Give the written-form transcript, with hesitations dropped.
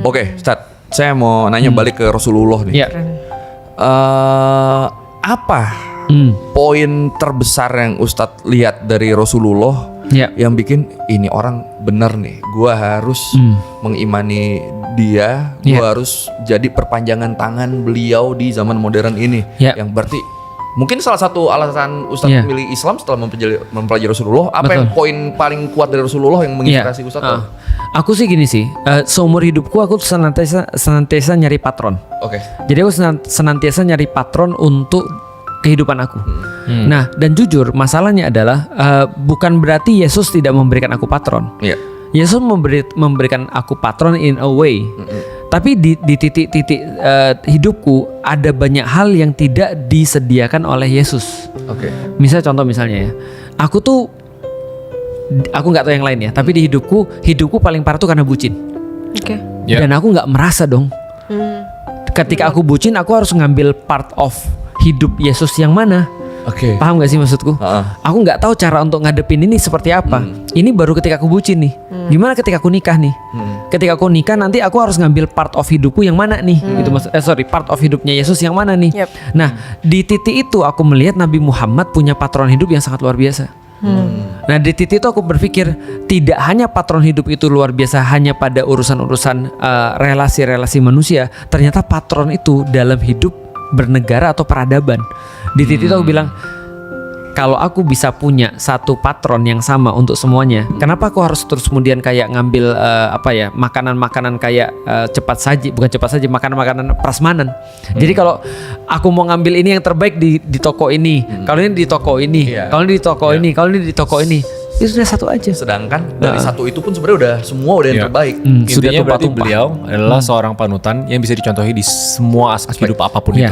Oke, Ustadz, saya mau nanya balik ke Rasulullah nih. Ya. Apa poin terbesar yang Ustadz lihat dari Rasulullah Ya. yang bikin ini orang bener nih, gua harus mengimani dia, gua harus jadi perpanjangan tangan beliau di zaman modern ini. Ya. Yang berarti mungkin salah satu alasan Ustadz memilih Islam setelah mempelajari Rasulullah. Apa yang poin paling kuat dari Rasulullah yang menginspirasi Ustadz? Aku sih gini sih, seumur hidupku aku senantiasa nyari patron. Oke. Jadi aku senantiasa nyari patron untuk kehidupan aku. Nah, dan jujur masalahnya adalah bukan berarti Yesus tidak memberikan aku patron. Iya. Yesus memberikan aku patron in a way. Tapi di titik-titik hidupku ada banyak hal yang tidak disediakan oleh Yesus. Oke. Misalnya ya, aku nggak tahu yang lain ya, tapi di hidupku paling parah tuh karena bucin. Oke. Dan aku nggak merasa dong. Ketika aku bucin, aku harus ngambil part of hidup Yesus yang mana? Oke. Paham gak sih maksudku? Aku nggak tahu cara untuk ngadepin ini seperti apa. Ini baru ketika aku bucin nih. Gimana ketika aku nikah nih? Ketika aku nikah nanti aku harus ngambil part of hidupku yang mana nih? Gitu part of hidupnya Yesus yang mana nih? Yep. Nah, di titik itu aku melihat Nabi Muhammad punya patron hidup yang sangat luar biasa. Nah, di titik itu aku berpikir tidak hanya patron hidup itu luar biasa hanya pada urusan-urusan relasi-relasi manusia. Ternyata patron itu dalam hidup bernegara atau peradaban. Di titik itu aku bilang, kalau aku bisa punya satu patron yang sama untuk semuanya, kenapa aku harus terus kemudian kayak ngambil makanan-makanan kayak bukan cepat saji, makanan-makanan prasmanan. Jadi kalau aku mau ngambil ini yang terbaik di toko ini, kalau ini di toko ini, kalau ini di toko ini, kalau ini di toko ini, itu sudah satu aja. Sedangkan dari satu itu pun sebenarnya udah yang terbaik. Intinya berarti beliau adalah seorang panutan yang bisa dicontohi di semua aspek hidup apapun itu.